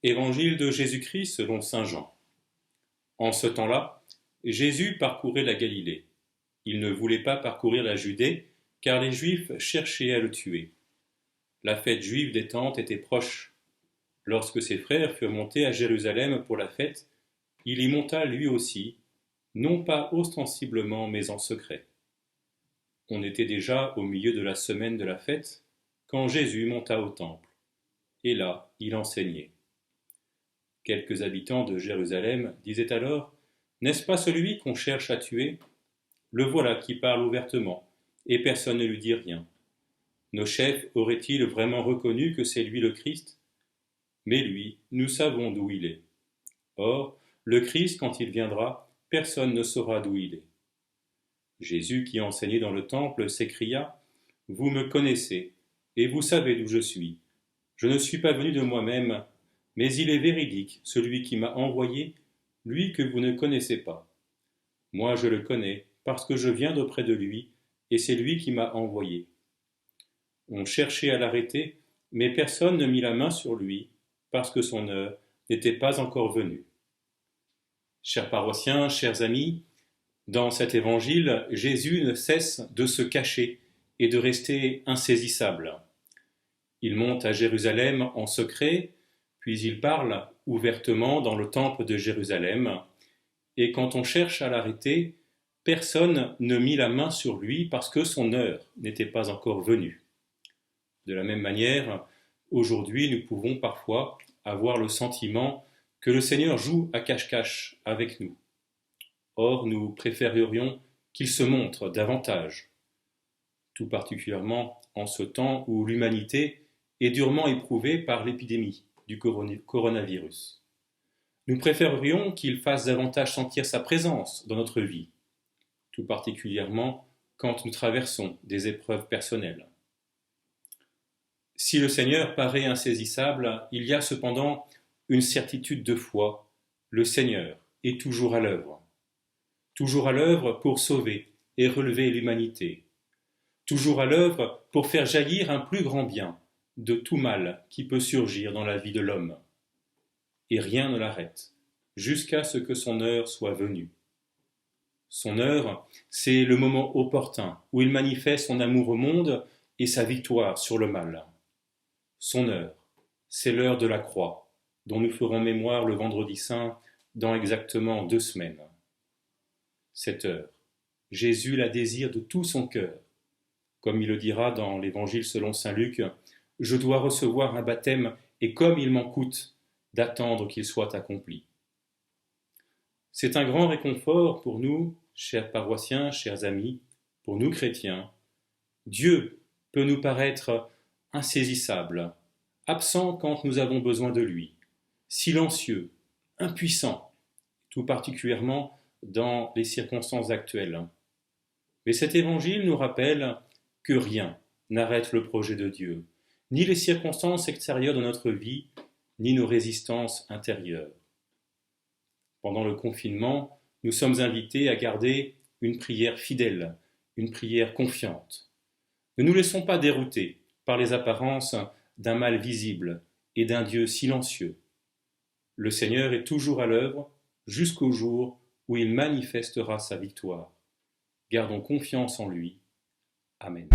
Évangile de Jésus-Christ selon saint Jean. En ce temps-là, Jésus parcourait la Galilée. Il ne voulait pas parcourir la Judée, car les Juifs cherchaient à le tuer. La fête juive des Tentes était proche. Lorsque ses frères furent montés à Jérusalem pour la fête, il y monta lui aussi, non pas ostensiblement mais en secret. On était déjà au milieu de la semaine de la fête, quand Jésus monta au temple. Et là, il enseignait. Quelques habitants de Jérusalem disaient alors: « N'est-ce pas celui qu'on cherche à tuer? Le voilà qui parle ouvertement, et personne ne lui dit rien. Nos chefs auraient-ils vraiment reconnu que c'est lui le Christ? Mais lui, nous savons d'où il est. Or, le Christ, quand il viendra, personne ne saura d'où il est. » Jésus, qui enseignait dans le temple, s'écria: « Vous me connaissez, et vous savez d'où je suis. Je ne suis pas venu de moi-même, mais il est véridique, celui qui m'a envoyé, lui que vous ne connaissez pas. Moi je le connais, parce que je viens d'auprès de lui, et c'est lui qui m'a envoyé. » On cherchait à l'arrêter, mais personne ne mit la main sur lui, parce que son heure n'était pas encore venue. Chers paroissiens, chers amis, dans cet évangile, Jésus ne cesse de se cacher et de rester insaisissable. Il monte à Jérusalem en secret, puis il parle ouvertement dans le temple de Jérusalem, et quand on cherche à l'arrêter, personne ne mit la main sur lui parce que son heure n'était pas encore venue. De la même manière, aujourd'hui, nous pouvons parfois avoir le sentiment que le Seigneur joue à cache-cache avec nous. Or, nous préférerions qu'il se montre davantage, tout particulièrement en ce temps où l'humanité est durement éprouvée par l'épidémie du coronavirus. Nous préférerions qu'il fasse davantage sentir sa présence dans notre vie, tout particulièrement quand nous traversons des épreuves personnelles. Si le Seigneur paraît insaisissable, il y a cependant une certitude de foi: le Seigneur est toujours à l'œuvre pour sauver et relever l'humanité, toujours à l'œuvre pour faire jaillir un plus grand bien de tout mal qui peut surgir dans la vie de l'homme. Et rien ne l'arrête, jusqu'à ce que son heure soit venue. Son heure, c'est le moment opportun où il manifeste son amour au monde et sa victoire sur le mal. Son heure, c'est l'heure de la croix, dont nous ferons mémoire le vendredi saint dans exactement 2 semaines. Cette heure, Jésus la désire de tout son cœur. Comme il le dira dans l'Évangile selon saint Luc, « Je dois recevoir un baptême, et comme il m'en coûte d'attendre qu'il soit accompli. » C'est un grand réconfort pour nous, chers paroissiens, chers amis, pour nous chrétiens. Dieu peut nous paraître insaisissable, absent quand nous avons besoin de lui, silencieux, impuissant, tout particulièrement dans les circonstances actuelles. Mais cet évangile nous rappelle que rien n'arrête le projet de Dieu, ni les circonstances extérieures de notre vie, ni nos résistances intérieures. Pendant le confinement, nous sommes invités à garder une prière fidèle, une prière confiante. Ne nous laissons pas dérouter par les apparences d'un mal visible et d'un Dieu silencieux. Le Seigneur est toujours à l'œuvre jusqu'au jour où il manifestera sa victoire. Gardons confiance en lui. Amen.